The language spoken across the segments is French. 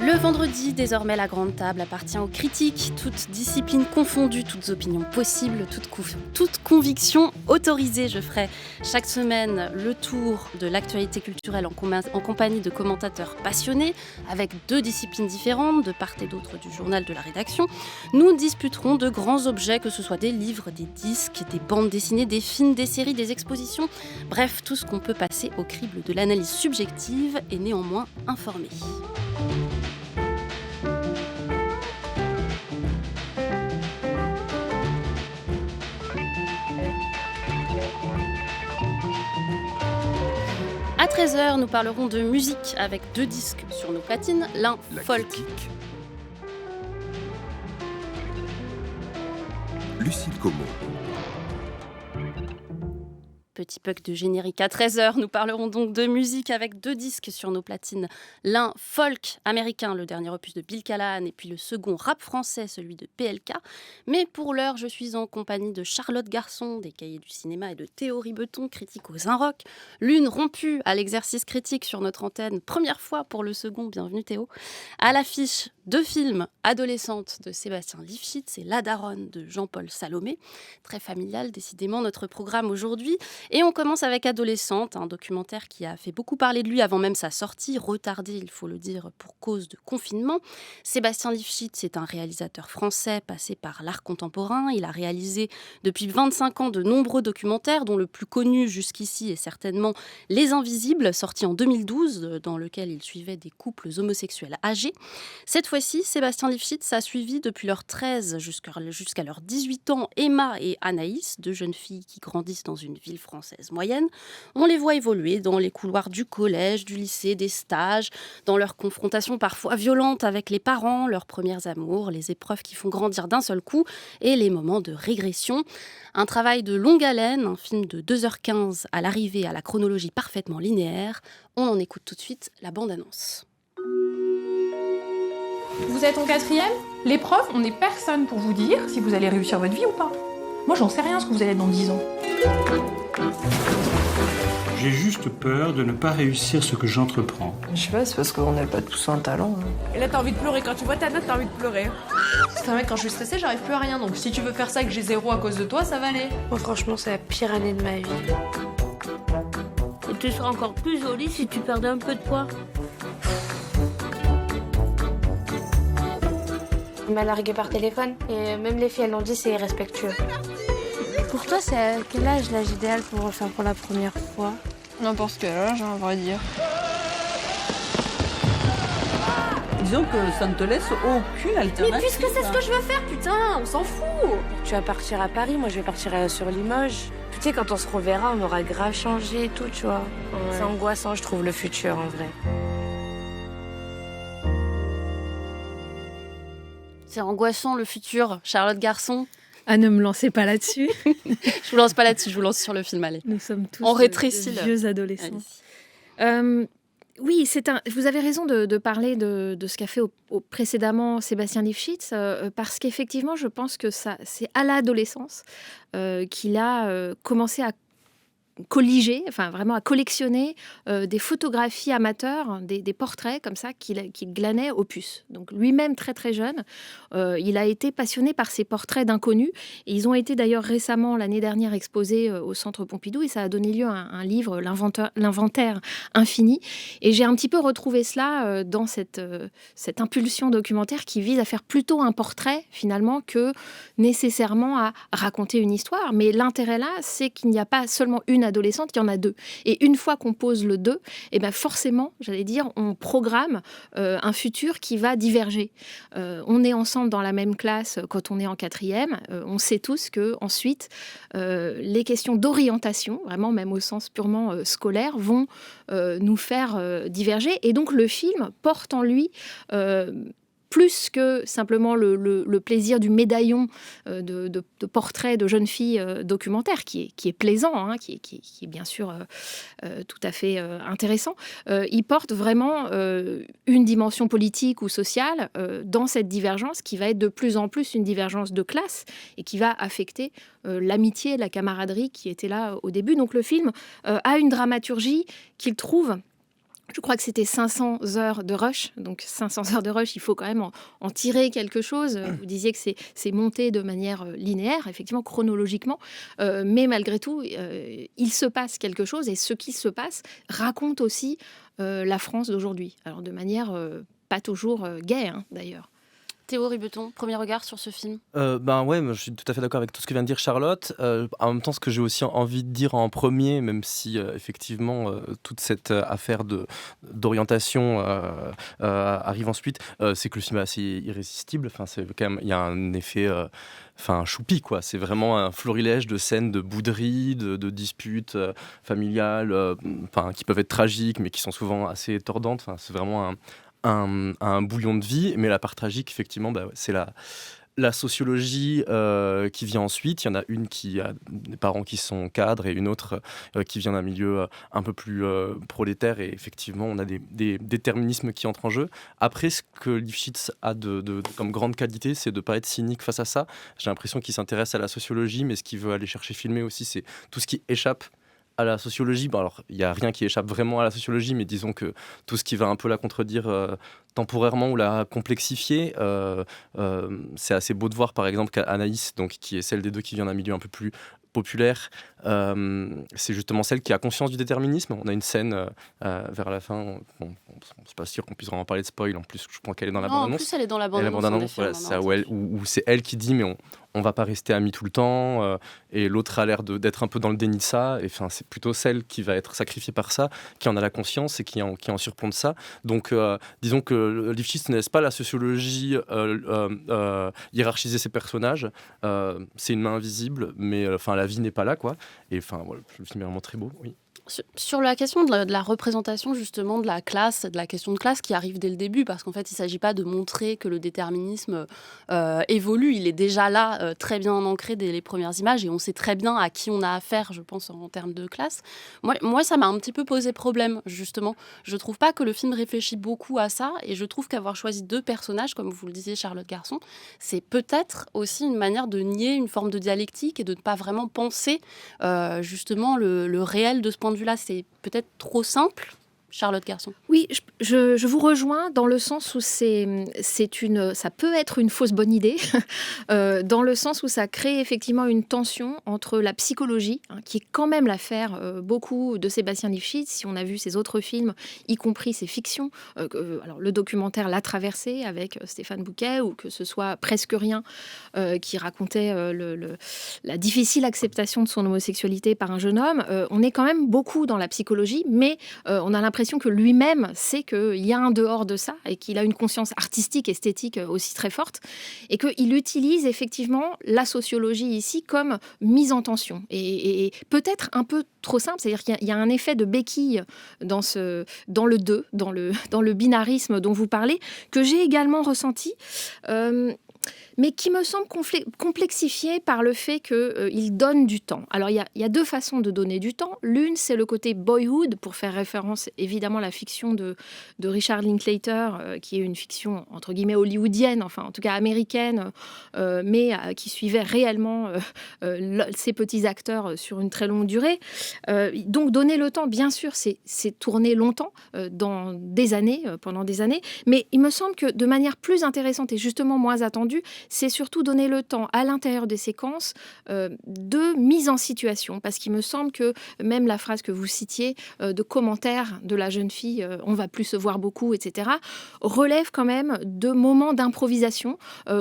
Le vendredi, désormais, la grande table appartient aux critiques, toutes disciplines confondues, toutes opinions possibles, toute conviction autorisée. Je ferai chaque semaine le tour de l'actualité culturelle en compagnie de commentateurs passionnés, avec 2 disciplines différentes, de part et d'autre du journal de la rédaction. Nous discuterons de grands objets, que ce soit des livres, des disques, des bandes dessinées, des films, des séries, des expositions, bref, tout ce qu'on peut passer au crible de l'analyse subjective et néanmoins informée. À 13h, nous parlerons de musique avec 2 disques sur nos platines, l'un folk. Critique. Lucille Como. Petit puck de générique à 13h, nous parlerons donc de musique avec 2 disques sur nos platines. L'un folk américain, le dernier opus de Bill Callahan, et puis le second rap français, celui de PLK. Mais pour l'heure, je suis en compagnie de Charlotte Garçon, des Cahiers du cinéma, et de Théo Ribeton, critique aux Inrocks. L'une rompue à l'exercice critique sur notre antenne, première fois pour le second, bienvenue Théo. À l'affiche, 2 films, Adolescente de Sébastien Lifshitz et La Daronne de Jean-Paul Salomé. Très familial, décidément, notre programme aujourd'hui. Et on commence avec Adolescente, un documentaire qui a fait beaucoup parler de lui avant même sa sortie, retardé, il faut le dire, pour cause de confinement. Sébastien Lifshitz est un réalisateur français passé par l'art contemporain. Il a réalisé depuis 25 ans de nombreux documentaires, dont le plus connu jusqu'ici est certainement Les Invisibles, sorti en 2012, dans lequel il suivait des couples homosexuels âgés. Cette fois-ci, Sébastien Lifshitz a suivi depuis leurs 13 jusqu'à leurs 18 ans Emma et Anaïs, 2 jeunes filles qui grandissent dans une ville française moyenne. On les voit évoluer dans les couloirs du collège, du lycée, des stages, dans leurs confrontations parfois violentes avec les parents, leurs premiers amours, les épreuves qui font grandir d'un seul coup et les moments de régression. Un travail de longue haleine, un film de 2h15 à l'arrivée à la chronologie parfaitement linéaire. On en écoute tout de suite la bande-annonce. Vous êtes en 4e ? Les profs, on n'est personne pour vous dire si vous allez réussir votre vie ou pas. Moi, j'en sais rien ce que vous allez être dans 10 ans. J'ai juste peur de ne pas réussir ce que j'entreprends. Je sais pas, c'est parce qu'on n'a pas tous un talent. Et là, t'as envie de pleurer. Quand tu vois ta note, t'as envie de pleurer. Enfin, mec, quand je suis stressée, j'arrive plus à rien. Donc si tu veux faire ça et que j'ai 0 à cause de toi, ça va aller. Moi, franchement, c'est la pire année de ma vie. Et tu seras encore plus jolie si tu perdais un peu de poids. Il m'a largué par téléphone. Et même les filles, elles l'ont dit, c'est irrespectueux. Pour toi, c'est à quel âge l'âge idéal pour refaire pour la première fois ? N'importe quel âge, à vrai dire. Disons que ça ne te laisse aucune alternative. Mais puisque c'est ce que je veux faire, putain, on s'en fout. Tu vas partir à Paris, moi je vais partir sur Limoges. Tu sais, quand on se reverra, on aura grave changé et tout, tu vois. Ouais. C'est angoissant, je trouve, le futur, en vrai. C'est angoissant le futur, Charlotte Garçon. Ah, ne me lancez pas là-dessus. Je vous lance pas là-dessus, je vous lance sur le film, allez. Nous sommes tous on rétrécit de vieux adolescents. Oui, vous avez raison de parler de ce qu'a fait précédemment Sébastien Lifshitz, parce qu'effectivement, je pense que c'est à l'adolescence qu'il a commencé à colliger, enfin vraiment à collectionner des photographies amateurs, des portraits comme ça qu'il glanait au puce. Donc lui-même très très jeune, il a été passionné par ces portraits d'inconnus. Et ils ont été d'ailleurs récemment, l'année dernière, exposés au Centre Pompidou et ça a donné lieu à un livre, L'inventaire infini. Et j'ai un petit peu retrouvé cela dans cette impulsion documentaire qui vise à faire plutôt un portrait finalement que nécessairement à raconter une histoire. Mais l'intérêt là, c'est qu'il n'y a pas seulement une adolescente, il y en a 2. Et une fois qu'on pose le 2, eh ben forcément, j'allais dire, on programme un futur qui va diverger. On est ensemble dans la même classe quand on est en 4e. On sait tous que ensuite, les questions d'orientation, vraiment même au sens purement scolaire, vont nous faire diverger. Et donc le film porte en lui plus que simplement le plaisir du médaillon de portraits de jeunes filles documentaires, qui est plaisant, hein, qui est bien sûr tout à fait intéressant. Il porte vraiment une dimension politique ou sociale dans cette divergence qui va être de plus en plus une divergence de classe et qui va affecter l'amitié, la camaraderie qui était là au début. Donc le film a une dramaturgie qu'il trouve Je crois que c'était 500 heures de rush. Donc 500 heures de rush, il faut quand même en tirer quelque chose. Vous disiez que c'est monté de manière linéaire, effectivement, chronologiquement. Mais malgré tout, il se passe quelque chose. Et ce qui se passe raconte aussi la France d'aujourd'hui. Alors de manière pas toujours gaie, d'ailleurs. Théo Ribeton, premier regard sur ce film. Ouais, je suis tout à fait d'accord avec tout ce que vient de dire Charlotte. En même temps, ce que j'ai aussi envie de dire en premier, même si effectivement toute cette affaire d'orientation arrive ensuite, c'est que le film est assez irrésistible. Enfin, c'est quand même, il y a un effet, choupi, quoi. C'est vraiment un florilège de scènes de bouderies, de disputes familiales, qui peuvent être tragiques, mais qui sont souvent assez tordantes. Enfin, c'est vraiment un bouillon de vie, mais la part tragique, effectivement, c'est la sociologie qui vient ensuite. Il y en a une qui a des parents qui sont cadres et une autre qui vient d'un milieu un peu plus prolétaire, et effectivement, on a des déterminismes qui entrent en jeu. Après, ce que Lifshitz a comme grande qualité, c'est de ne pas être cynique face à ça. J'ai l'impression qu'il s'intéresse à la sociologie, mais ce qu'il veut aller chercher filmer aussi, c'est tout ce qui échappe à la sociologie. Alors, il n'y a rien qui échappe vraiment à la sociologie, mais disons que tout ce qui va un peu la contredire temporairement ou la complexifier, c'est assez beau de voir, par exemple, qu'Anaïs, donc, qui est celle des deux qui vient d'un milieu un peu plus populaire, c'est justement celle qui a conscience du déterminisme. On a une scène vers la fin, c'est pas sûr qu'on puisse vraiment parler de spoil, en plus je crois qu'elle est dans la bande-annonce. En plus elle est dans la bande-annonce. Voilà, ça, où c'est elle qui dit mais on va pas rester amis tout le temps, et l'autre a l'air d'être un peu dans le déni de ça, et c'est plutôt celle qui va être sacrifiée par ça, qui en a la conscience et qui en surplombe ça. Donc disons que Lifshitz ne laisse pas la sociologie hiérarchiser ses personnages, c'est une main invisible, mais la vie n'est pas là, quoi. Et voilà, le film est vraiment très beau, oui. Sur la question de la représentation, justement, de la question de classe qui arrive dès le début, parce qu'en fait, il ne s'agit pas de montrer que le déterminisme évolue. Il est déjà là, très bien ancré dès les premières images, et on sait très bien à qui on a affaire, je pense, en termes de classe. Moi, ça m'a un petit peu posé problème, justement. Je ne trouve pas que le film réfléchit beaucoup à ça, et je trouve qu'avoir choisi deux personnages, comme vous le disiez, Charlotte Garçon, c'est peut-être aussi une manière de nier une forme de dialectique et de ne pas vraiment penser, justement, le réel de ce point de vue-là. C'est peut-être trop simple, Charlotte Garçon. Oui, je vous rejoins dans le sens où ça peut être une fausse bonne idée, dans le sens où ça crée effectivement une tension entre la psychologie, qui est quand même l'affaire beaucoup de Sébastien Lifshitz. Si on a vu ses autres films, y compris ses fictions, alors le documentaire La Traversée avec Stéphane Bouquet, ou que ce soit Presque Rien, qui racontait la difficile acceptation de son homosexualité par un jeune homme, on est quand même beaucoup dans la psychologie, mais on a l'impression que lui-même sait qu'il y a un dehors de ça et qu'il a une conscience artistique, esthétique aussi très forte, et qu'il utilise effectivement la sociologie ici comme mise en tension, et peut-être un peu trop simple, c'est-à-dire qu'il y a un effet de béquille dans le deux, dans le binarisme dont vous parlez, que j'ai également ressenti, mais qui me semble complexifié par le fait qu'il donne du temps. Alors, il y a deux façons de donner du temps. L'une, c'est le côté Boyhood, pour faire référence évidemment à la fiction de Richard Linklater, qui est une fiction, entre guillemets, hollywoodienne, enfin, en tout cas américaine, mais qui suivait réellement ces petits acteurs sur une très longue durée. Donc, donner le temps, bien sûr, c'est tourner longtemps, pendant des années, mais il me semble que de manière plus intéressante et justement moins attendue, c'est surtout donner le temps à l'intérieur des séquences de mise en situation, parce qu'il me semble que même la phrase que vous citiez de commentaires de la jeune fille, on va plus se voir beaucoup, etc., relève quand même de moments d'improvisation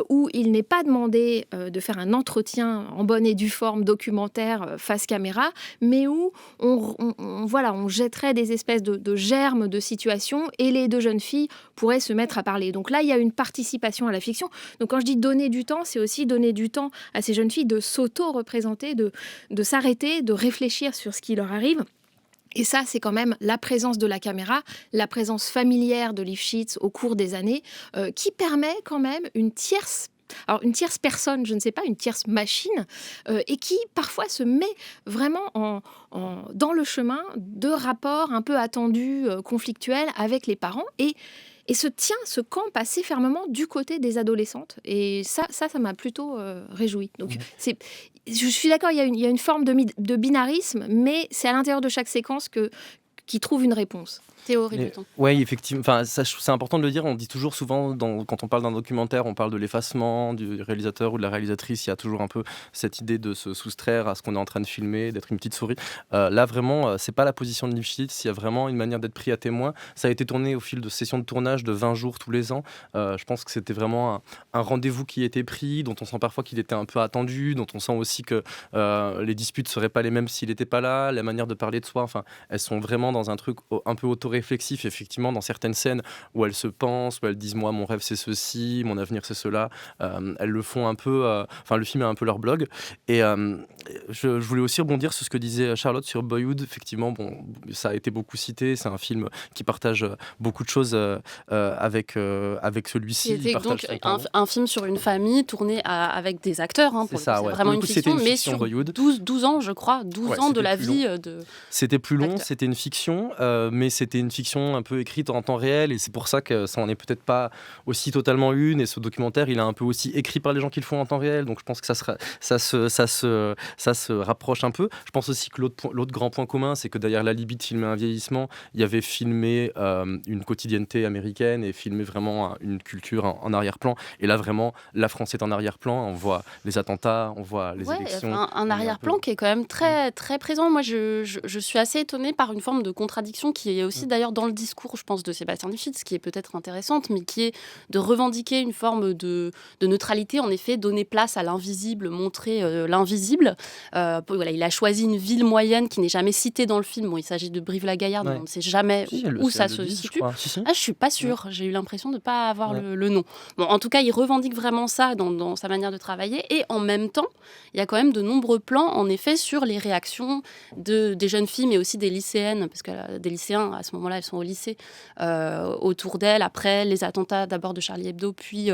où il n'est pas demandé de faire un entretien en bonne et due forme documentaire face caméra, mais où on jetterait des espèces de germes de situation et les deux jeunes filles pourraient se mettre à parler. Donc là, il y a une participation à la fiction. Donc quand je dis donner du temps, c'est aussi donner du temps à ces jeunes filles de s'auto-représenter, de s'arrêter, de réfléchir sur ce qui leur arrive. Et ça, c'est quand même la présence de la caméra, la présence familière de Lifshitz au cours des années, qui permet quand même une tierce personne, je ne sais pas, une tierce machine, et qui parfois se met vraiment dans le chemin de rapports un peu attendus, conflictuels avec les parents, et se campe assez fermement du côté des adolescentes. Et ça m'a plutôt réjoui. Donc, je suis d'accord, il y a une forme de binarisme, mais c'est à l'intérieur de chaque séquence que qui trouve une réponse. Théorie, plutôt. Oui, effectivement. Enfin, c'est important de le dire. On dit toujours souvent, quand on parle d'un documentaire, on parle de l'effacement du réalisateur ou de la réalisatrice. Il y a toujours un peu cette idée de se soustraire à ce qu'on est en train de filmer, d'être une petite souris. Là, vraiment, c'est pas la position de Lifshitz. Il y a vraiment une manière d'être pris à témoin. Ça a été tourné au fil de sessions de tournage de 20 jours tous les ans. Je pense que c'était vraiment un rendez-vous qui était pris, dont on sent parfois qu'il était un peu attendu, dont on sent aussi que les disputes seraient pas les mêmes s'il n'était pas là. La manière de parler de soi, enfin, elles sont vraiment dans un truc un peu réflexif, effectivement, dans certaines scènes où elles se pensent, où elles disent moi mon rêve c'est ceci, mon avenir c'est cela. Elles le font un peu, enfin le film est un peu leur blog. Et je voulais aussi rebondir sur ce que disait Charlotte sur Boyhood. Effectivement, bon, ça a été beaucoup cité. C'est un film qui partage beaucoup de choses avec celui-ci. C'était donc un film sur une famille tourné avec des acteurs. Hein, c'est ça, ouais. Vraiment une fiction, mais sur Boyhood. 12 ans, je crois, 12 ans de la vie de... C'était plus long, acteur. c'était une fiction, mais c'était une fiction un peu écrite en temps réel, et c'est pour ça que ça en est peut-être pas aussi totalement une, et ce documentaire il est un peu aussi écrit par les gens qui le font en temps réel, donc je pense que ça se rapproche un peu. Je pense aussi que l'autre grand point commun, c'est que derrière l'alibi de filmer un vieillissement, il y avait filmé une quotidienneté américaine et filmé vraiment une culture en arrière-plan, et là vraiment la France est en arrière-plan, on voit les attentats, on voit les élections. Un arrière-plan qui est quand même très, très présent. Moi je suis assez étonnée par une forme de contradiction qui est aussi d'ailleurs dans le discours, je pense, de Sébastien Lifshitz, qui est peut-être intéressante, mais qui est de revendiquer une forme de neutralité, en effet, donner place à l'invisible, montrer l'invisible. Voilà, il a choisi une ville moyenne qui n'est jamais citée dans le film. Bon, il s'agit de Brive-la-Gaillarde, on ne sait jamais où ça se situe. Je suis pas sûre, j'ai eu l'impression de ne pas avoir le nom. Bon, en tout cas, il revendique vraiment ça dans sa manière de travailler, et en même temps, il y a quand même de nombreux plans, en effet, sur les réactions des jeunes filles, mais aussi des lycéennes, parce que des lycéens, à ce moment-là, elles sont au lycée, autour d'elles, après les attentats d'abord de Charlie Hebdo, puis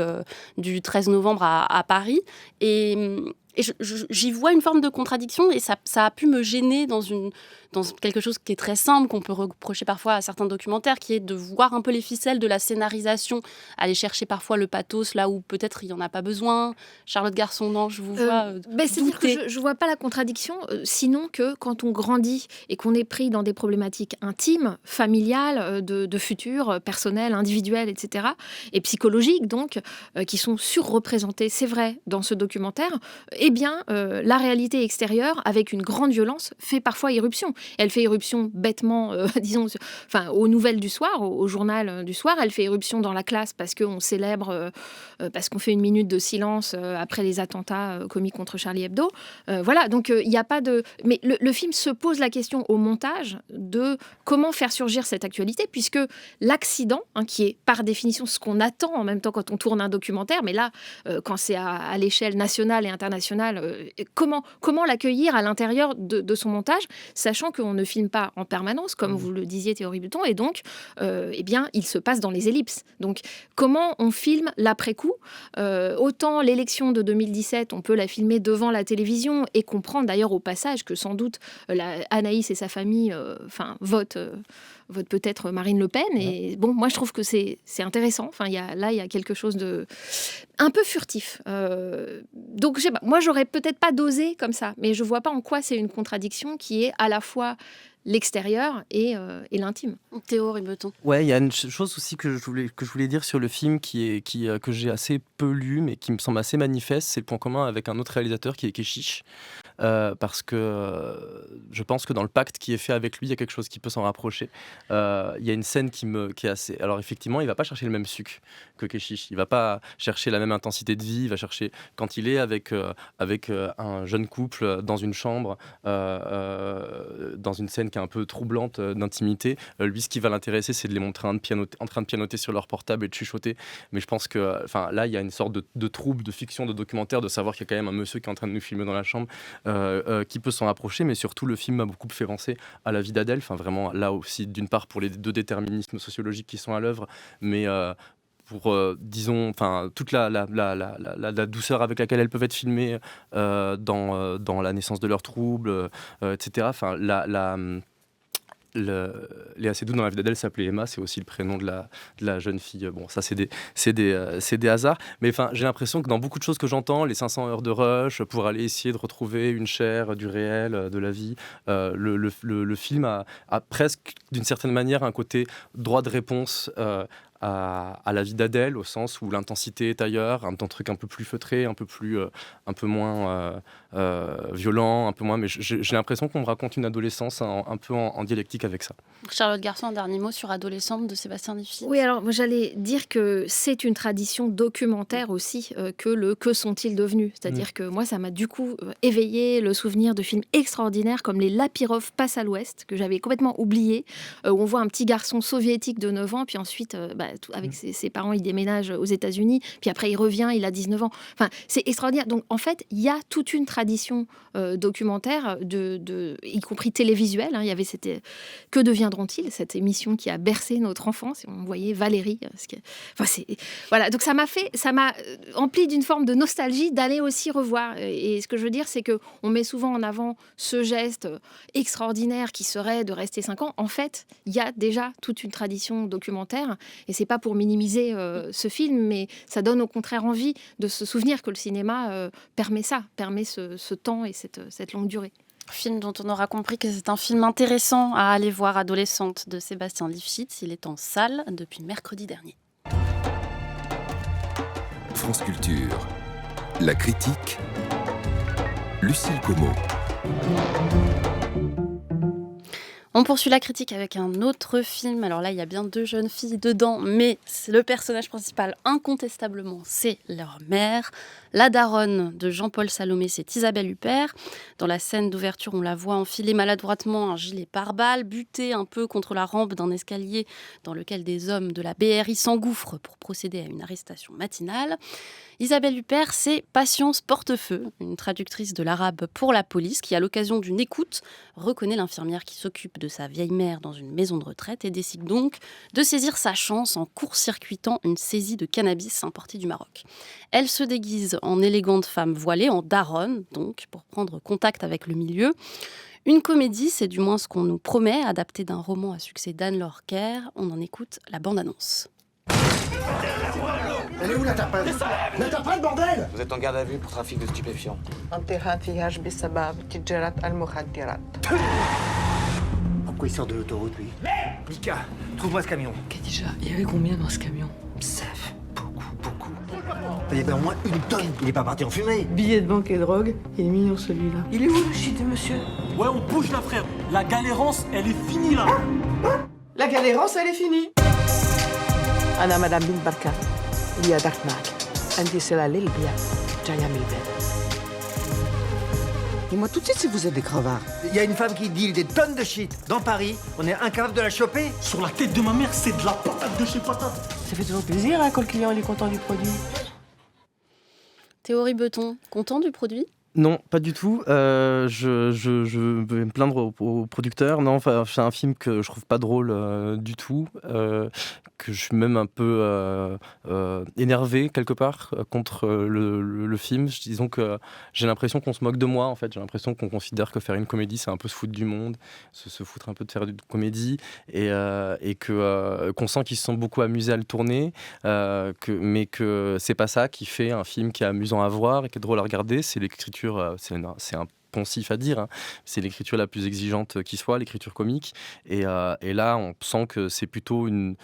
du 13 novembre à Paris. Et j'y vois une forme de contradiction, et ça a pu me gêner dans quelque chose qui est très simple, qu'on peut reprocher parfois à certains documentaires, qui est de voir un peu les ficelles de la scénarisation, aller chercher parfois le pathos là où peut-être il n'y en a pas besoin. Charlotte Garçon, je vous vois c'est-à-dire que je ne vois pas la contradiction, sinon que quand on grandit et qu'on est pris dans des problématiques intimes, familiales, de futur, personnelles, individuelles, etc., et psychologiques, donc, qui sont surreprésentées, c'est vrai, dans ce documentaire, eh bien, la réalité extérieure, avec une grande violence, fait parfois irruption. Elle fait irruption bêtement, disons, aux nouvelles du soir, au journal du soir. Elle fait irruption dans la classe parce qu'on célèbre, parce qu'on fait une minute de silence après les attentats commis contre Charlie Hebdo. Voilà, donc il n'y a pas de... Mais le film se pose la question au montage de comment faire surgir cette actualité, puisque l'accident, qui est par définition ce qu'on attend en même temps quand on tourne un documentaire, mais là, quand c'est à l'échelle nationale et internationale, comment l'accueillir à l'intérieur de son montage, sachant qu'on ne filme pas en permanence, comme vous le disiez, Théorie Buton, et donc, eh bien, il se passe dans les ellipses. Donc, comment on filme l'après-coup ? Autant l'élection de 2017, on peut la filmer devant la télévision et comprendre d'ailleurs au passage que sans doute Anaïs et sa famille votent peut-être Marine Le Pen. Et bon, moi, je trouve que c'est intéressant. Enfin, il y a quelque chose de un peu furtif. Donc, je sais pas, moi, j'aurais peut-être pas dosé comme ça, mais je vois pas en quoi c'est une contradiction qui est à la fois l'extérieur et l'intime. Théo Ribeton. Ouais, il y a une chose aussi que je voulais dire sur le film que j'ai assez peu lu, mais qui me semble assez manifeste, c'est le point commun avec un autre réalisateur qui est Keshish. Parce que je pense que dans le pacte qui est fait avec lui, il y a quelque chose qui peut s'en rapprocher. Il y a une scène qui est assez... Alors effectivement, il va pas chercher le même suc que Keshish. Il va pas chercher la même intensité de vie. Il va chercher, quand il est avec un jeune couple dans une chambre, dans une scène qui est un peu troublante d'intimité, lui, ce qui va l'intéresser, c'est de les montrer en train de pianoter sur leur portable et de chuchoter. Mais je pense que là, il y a une sorte de trouble, de fiction, de documentaire, de savoir qu'il y a quand même un monsieur qui est en train de nous filmer dans la chambre, qui peut s'en rapprocher. Mais surtout, le film m'a beaucoup fait penser à la vie d'Adèle. Vraiment, là aussi, d'une part, pour les deux déterminismes sociologiques qui sont à l'œuvre, mais... pour, disons, toute la douceur avec laquelle elles peuvent être filmées dans la naissance de leurs troubles, etc. Léa Seydoux dans La vie d'Adèle s'appelait Emma, c'est aussi le prénom de la jeune fille. Bon, ça c'est des hasards, mais enfin j'ai l'impression que dans beaucoup de choses que j'entends, les 500 heures de rush pour aller essayer de retrouver une chair du réel, de la vie, le film a presque d'une certaine manière un côté droit de réponse à la vie d'Adèle, au sens où l'intensité est ailleurs, un truc un peu plus feutré, un peu moins violent, un peu moins. Mais j'ai l'impression qu'on me raconte une adolescence un peu en dialectique avec ça. Charlotte Garçon, un dernier mot sur Adolescente de Sébastien Lifshitz. Oui, alors moi, j'allais dire que c'est une tradition documentaire aussi que sont-ils devenus. C'est-à-dire que moi, ça m'a du coup éveillé le souvenir de films extraordinaires comme Les Lapirov passent à l'Ouest, que j'avais complètement oublié, où on voit un petit garçon soviétique de 9 ans, puis ensuite, avec ses parents, il déménage aux États-Unis, puis après il revient, il a 19 ans. Enfin, c'est extraordinaire. Donc en fait, il y a toute une tradition documentaire, y compris télévisuelle. Il y avait Que deviendront-ils, cette émission qui a bercé notre enfance. Et on voyait Valérie. Voilà. Donc ça m'a empli d'une forme de nostalgie d'aller aussi revoir. Et ce que je veux dire, c'est que on met souvent en avant ce geste extraordinaire qui serait de rester 5 ans. En fait, il y a déjà toute une tradition documentaire. Et c'est pas pour minimiser ce film, mais ça donne au contraire envie de se souvenir que le cinéma permet ce temps et cette longue durée. Film dont on aura compris que c'est un film intéressant à aller voir, Adolescente de Sébastien Lifshitz. Il est en salle depuis mercredi dernier. France Culture, la critique, Lucille Como. On poursuit la critique avec un autre film. Alors là, il y a bien 2 jeunes filles dedans, mais le personnage principal, incontestablement, c'est leur mère. La daronne de Jean-Paul Salomé, c'est Isabelle Huppert. Dans la scène d'ouverture, on la voit enfiler maladroitement un gilet pare-balles, buter un peu contre la rampe d'un escalier dans lequel des hommes de la BRI s'engouffrent pour procéder à une arrestation matinale. Isabelle Huppert, c'est Patience Portefeu, une traductrice de l'arabe pour la police qui, à l'occasion d'une écoute, reconnaît l'infirmière qui s'occupe de sa vieille mère dans une maison de retraite et décide donc de saisir sa chance en court-circuitant une saisie de cannabis importé du Maroc. Elle se déguise en élégante femme voilée, en daronne donc, pour prendre contact avec le milieu. Une comédie, c'est du moins ce qu'on nous promet, adaptée d'un roman à succès d'Anne Lorquer. On en écoute la bande-annonce. Elle est où l'interprète? L'interprète, bordel! Vous êtes en garde à vue pour trafic de stupéfiants. Pourquoi il sort de l'autoroute, lui? Mika, trouve-moi ce camion. Khadija, il y avait combien dans ce camion? Ça fait beaucoup. Il y avait au moins 1 tonne. Il est pas parti en fumée. Billets de banque et drogue, il est mignon celui-là. Il est où le shit, monsieur? Ouais, on bouge là, frère. La galérance, elle est finie là. La galérance, elle est finie. Anna Madame Bin Barka, il y a Dark Mac. Andy Sela Lilbia, Jaya Milben. Dis-moi tout de suite si vous êtes des crevards. Il y a une femme qui deal des tonnes de shit dans Paris. On est incapable de la choper. Sur la tête de ma mère, c'est de la patate de chez patate. Ça fait toujours plaisir quand le client il est content du produit. Théorie Beton, content du produit ? Non, pas du tout. Je vais me plaindre au producteur. Non, enfin, c'est un film que je trouve pas drôle du tout, que je suis même un peu énervé quelque part contre le film. Disons que j'ai l'impression qu'on se moque de moi. En fait, j'ai l'impression qu'on considère que faire une comédie, c'est un peu se foutre du monde, se foutre un peu de faire une comédie, et que qu'on sent qu'ils se sont beaucoup amusés à le tourner, mais que c'est pas ça qui fait un film qui est amusant à voir et qui est drôle à regarder. C'est l'écriture. C'est un poncif à dire, hein. C'est l'écriture la plus exigeante qui soit, l'écriture comique, et là on sent que c'est plutôt une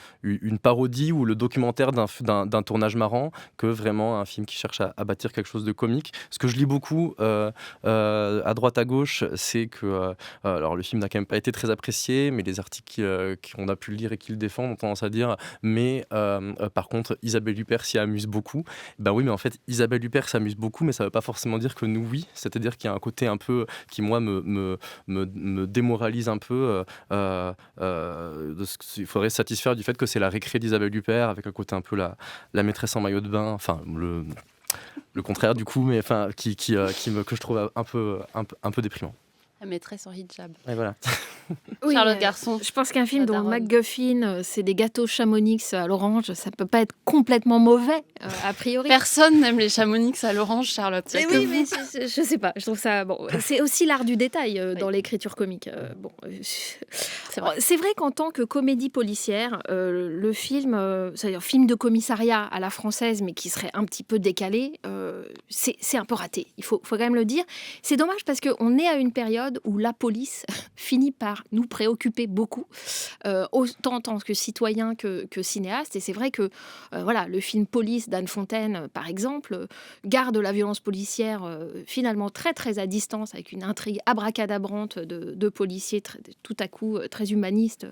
parodie ou le documentaire d'un tournage marrant que vraiment un film qui cherche à bâtir quelque chose de comique. Ce que je lis beaucoup à droite à gauche, c'est que alors le film n'a quand même pas été très apprécié, mais les articles qu'on a pu lire et qui le défendent ont tendance à dire mais par contre Isabelle Huppert s'y amuse beaucoup. Ben oui, mais en fait Isabelle Huppert s'amuse beaucoup, mais ça veut pas forcément dire que nous oui, c'est-à-dire qu'il y a un côté un peu qui moi me démoralise un peu. Il faudrait se satisfaire du fait que c'est la récré d'Isabelle Huppert avec un côté un peu la maîtresse en maillot de bain, enfin le contraire du coup, mais enfin que je trouve un peu déprimant. La maîtresse en hijab. Et voilà. Oui, Charlotte Garçon. Je pense qu'un film La dont le daronne. MacGuffin, c'est des gâteaux Chamonix à l'orange, ça peut pas être complètement mauvais, a priori. Personne n'aime les Chamonix à l'orange, Charlotte. Y a Mais que oui, vous. mais je sais pas. Je trouve ça bon. C'est aussi l'art du détail dans l'écriture comique. C'est vrai qu'en tant que comédie policière, le film, c'est-à-dire film de commissariat à la française, mais qui serait un petit peu décalé, c'est un peu raté. Il faut quand même le dire. C'est dommage parce qu'on est à une période où la police finit par nous préoccuper beaucoup, autant en tant que citoyen que cinéaste. Et c'est vrai que voilà, le film Police d'Anne Fontaine, par exemple, garde la violence policière finalement très très à distance, avec une intrigue abracadabrante de policiers tout à coup très humanistes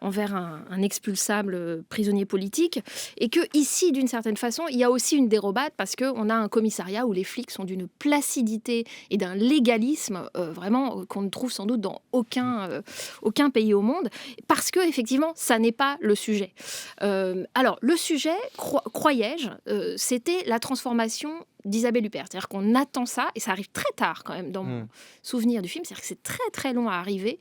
envers un expulsable prisonnier politique, et que ici, d'une certaine façon, il y a aussi une dérobade parce qu'on a un commissariat où les flics sont d'une placidité et d'un légalisme vraiment qu'on ne trouve sans doute dans aucun pays au monde, parce que effectivement, ça n'est pas le sujet. Alors, le sujet, croyais-je, c'était la transformation d'Isabelle Huppert. C'est-à-dire qu'on attend ça, et ça arrive très tard quand même dans mon souvenir du film, c'est-à-dire que c'est très très long à arriver,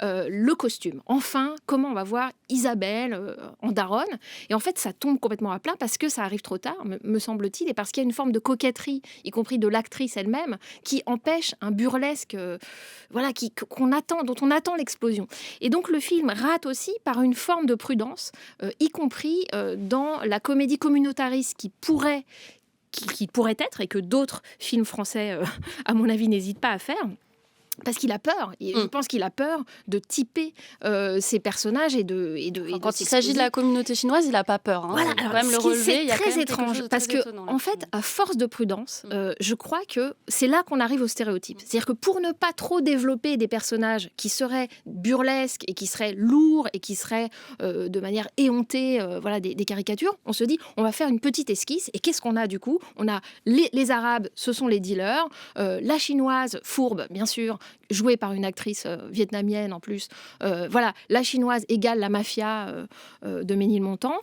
le costume. Enfin, comment on va voir Isabelle en daronne, et en fait ça tombe complètement à plat parce que ça arrive trop tard, me semble-t-il, et parce qu'il y a une forme de coquetterie, y compris de l'actrice elle-même, qui empêche un burlesque voilà, dont on attend l'explosion. Et donc le film rate aussi par une forme de prudence, y compris dans la comédie communautariste qui pourrait être, et que d'autres films français, à mon avis, n'hésitent pas à faire. Parce qu'il a peur. Et je pense qu'il a peur de typer ces personnages et de quand il s'agit de la communauté chinoise, il n'a pas peur. Hein. Voilà, il faut quand même le relever. C'est très étrange parce que, en fait, à force de prudence, je crois que c'est là qu'on arrive au stéréotype. C'est-à-dire que pour ne pas trop développer des personnages qui seraient burlesques et qui seraient lourds et qui seraient de manière éhontée, voilà, des caricatures, on se dit on va faire une petite esquisse. Et qu'est-ce qu'on a du coup ? On a les Arabes, ce sont les dealers, la chinoise fourbe, bien sûr, jouée par une actrice vietnamienne en plus. Voilà, la chinoise égale la mafia de Ménilmontant.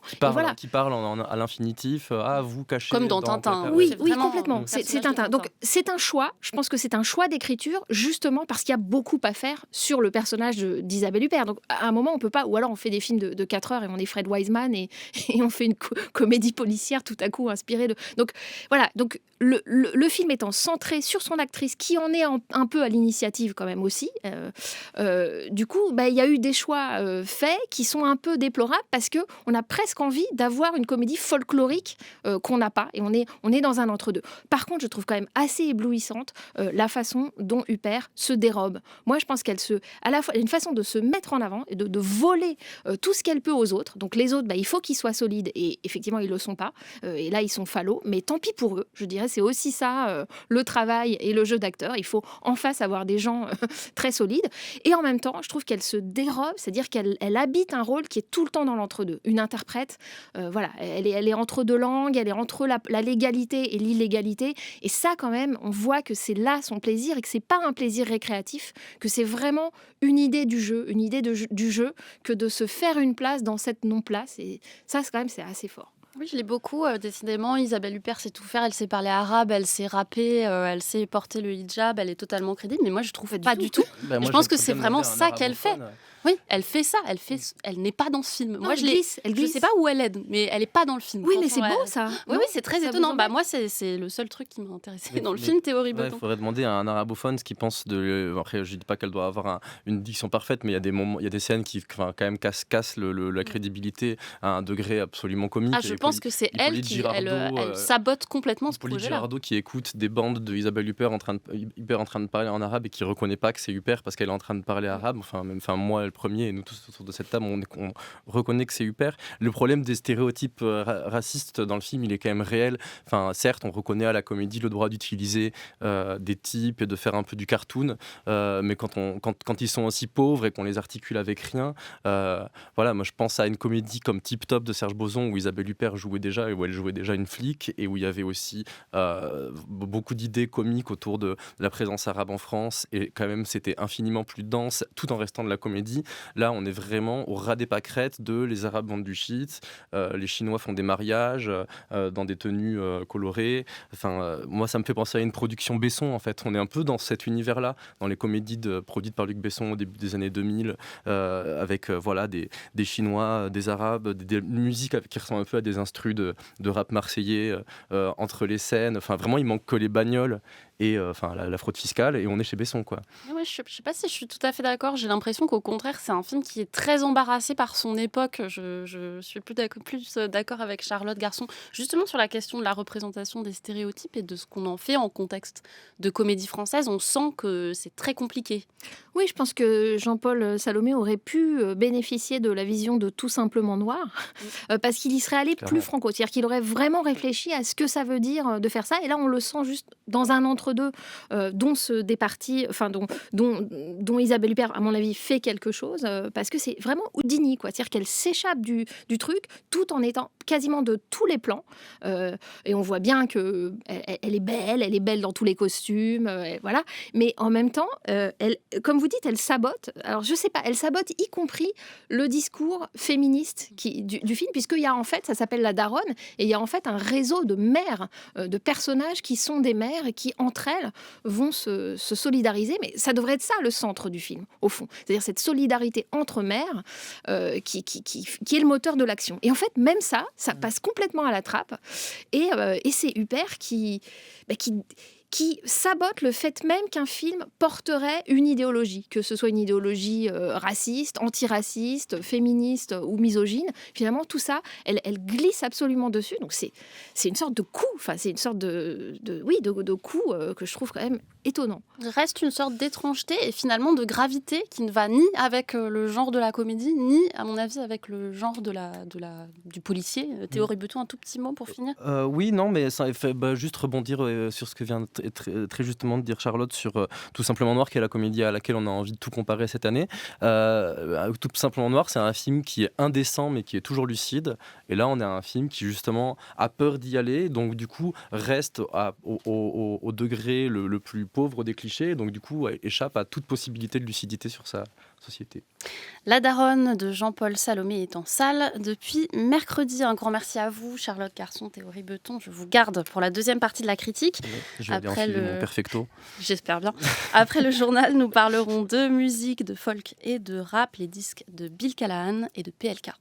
Qui parle à l'infinitif, vous cachez. Comme dans Tintin. Oui, complètement. C'est Tintin. Donc c'est un choix. Je pense que c'est un choix d'écriture, justement parce qu'il y a beaucoup à faire sur le personnage d'Isabelle Huppert. Donc à un moment, on peut pas, ou alors on fait des films de 4 heures et on est Fred Wiseman et on fait une comédie policière tout à coup inspirée de. Donc voilà. Donc le film étant centré sur son actrice, qui en est un peu à l'initiative quand même aussi. Du coup, il y a eu des choix faits qui sont un peu déplorables parce que on a presque envie d'avoir une comédie folklorique qu'on n'a pas, et on est dans un entre-deux. Par contre, je trouve quand même assez éblouissante la façon dont Huppert se dérobe. Moi, je pense à la fois une façon de se mettre en avant et de voler tout ce qu'elle peut aux autres. Donc les autres, il faut qu'ils soient solides, et effectivement, ils le sont pas. Et là, ils sont fallot, mais tant pis pour eux. Je dirais, c'est aussi ça le travail et le jeu d'acteur. Il faut en face avoir des gens très solides, et en même temps je trouve qu'elle se dérobe, c'est-à-dire qu'elle habite un rôle qui est tout le temps dans l'entre-deux, une interprète, voilà, elle est entre deux langues, elle est entre la légalité et l'illégalité, et ça quand même on voit que c'est là son plaisir, et que c'est pas un plaisir récréatif, que c'est vraiment une idée du jeu, du jeu, que de se faire une place dans cette non-place, et ça c'est assez fort. Oui, je l'ai beaucoup, décidément. Isabelle Huppert sait tout faire, elle sait parler arabe, elle sait rapper, elle sait porter le hijab, elle est totalement crédible, mais moi je trouve pas du tout. Je pense que c'est vraiment ça qu'elle fait. Oui, elle fait ça, elle n'est pas dans ce film. Non, moi, elle glisse. Je sais pas où elle est, mais elle est pas dans le film. Oui, mais c'est beau ça. Oui, c'est très étonnant. Moi, c'est le seul truc qui m'a intéressé dans le film, Théorie Breton. Il faudrait demander à un arabophone ce qu'il pense de. Après, je dis pas qu'elle doit avoir une diction parfaite, mais il y a des moments, il y a des scènes qui, quand même, cassent la crédibilité à un degré absolument comique. Je pense que c'est elle qui sabote complètement ce projet-là. Girardot qui écoute des bandes de Isabelle Huppert en train de parler en arabe et qui reconnaît pas que c'est Huppert parce qu'elle est en train de parler arabe. Enfin, moi le premier, et nous tous autour de cette table, on reconnaît que c'est Huppert. Le problème des stéréotypes racistes dans le film, il est quand même réel. Enfin, certes, on reconnaît à la comédie le droit d'utiliser des types et de faire un peu du cartoon, mais quand ils sont aussi pauvres et qu'on les articule avec rien, voilà, moi je pense à une comédie comme Tip Top de Serge Boson où Isabelle Huppert jouait déjà, et où elle jouait déjà une flic, et où il y avait aussi beaucoup d'idées comiques autour de la présence arabe en France, et quand même c'était infiniment plus dense tout en restant de la comédie. comédie. Là, on est vraiment au ras des pâquerettes de les Arabes vendent du shit, les Chinois font des mariages dans des tenues colorées. Enfin, moi, ça me fait penser à une production Besson, en fait. On est un peu dans cet univers-là, dans les comédies produites par Luc Besson au début des années 2000, avec voilà, des Chinois, des Arabes, des musiques qui ressemblent un peu à des instrus de rap marseillais entre les scènes. Enfin, vraiment, il manque que les bagnoles et la fraude fiscale, et on est chez Besson, quoi. Ouais, je sais pas si je suis tout à fait d'accord. J'ai l'impression qu'au contraire, c'est un film qui est très embarrassé par son époque. Je suis plus d'accord avec Charlotte Garçon, justement sur la question de la représentation des stéréotypes et de ce qu'on en fait en contexte de comédie française. On sent que c'est très compliqué. Oui, je pense que Jean-Paul Salomé aurait pu bénéficier de la vision de Tout simplement noir, parce qu'il y serait allé plus franco. C'est-à-dire qu'il aurait vraiment réfléchi à ce que ça veut dire de faire ça. Et là, on le sent juste dans un entre-deux, dont dont Isabelle Huppert, à mon avis, fait quelque chose, parce que c'est vraiment Houdini, quoi. C'est-à-dire qu'elle s'échappe du truc, tout en étant quasiment de tous les plans. Et on voit bien qu'elle est belle dans tous les costumes, voilà. Mais en même temps, comme vous dites, elle sabote. Alors, je sais pas, elle sabote y compris le discours féministe du film, puisqu'il y a en fait, ça s'appelle La Daronne, et il y a en fait un réseau de mères, de personnages qui sont des mères et qui, entre elles, vont se solidariser. Mais ça devrait être ça, le centre du film, au fond. C'est-à-dire cette solidarité entre mères qui est le moteur de l'action. Et en fait, même ça passe complètement à la trappe. Et c'est Huppert qui sabote le fait même qu'un film porterait une idéologie, que ce soit une idéologie raciste, antiraciste, féministe ou misogyne. Finalement, tout ça, elle glisse absolument dessus. Donc c'est une sorte de coup, c'est une sorte de coup que je trouve quand même étonnant. Il reste une sorte d'étrangeté et finalement de gravité qui ne va ni avec le genre de la comédie, ni, à mon avis, avec le genre du policier. Théo Ribeton, un tout petit mot pour finir. Oui, non, mais ça fait juste rebondir sur ce que vient très justement de dire Charlotte sur Tout simplement noir, qui est la comédie à laquelle on a envie de tout comparer cette année. Tout simplement noir, c'est un film qui est indécent mais qui est toujours lucide. Et là, on a un film qui justement a peur d'y aller, donc du coup reste au degré le plus pauvre des clichés, donc du coup échappe à toute possibilité de lucidité sur sa société. La Daronne de Jean-Paul Salomé est en salle depuis mercredi. Un grand merci à vous, Charlotte Garçon, Théo Ribeton. Je vous garde pour la deuxième partie de la critique. Je vais bien filer mon perfecto. J'espère bien. Après le journal, nous parlerons de musique, de folk et de rap, les disques de Bill Callahan et de PLK.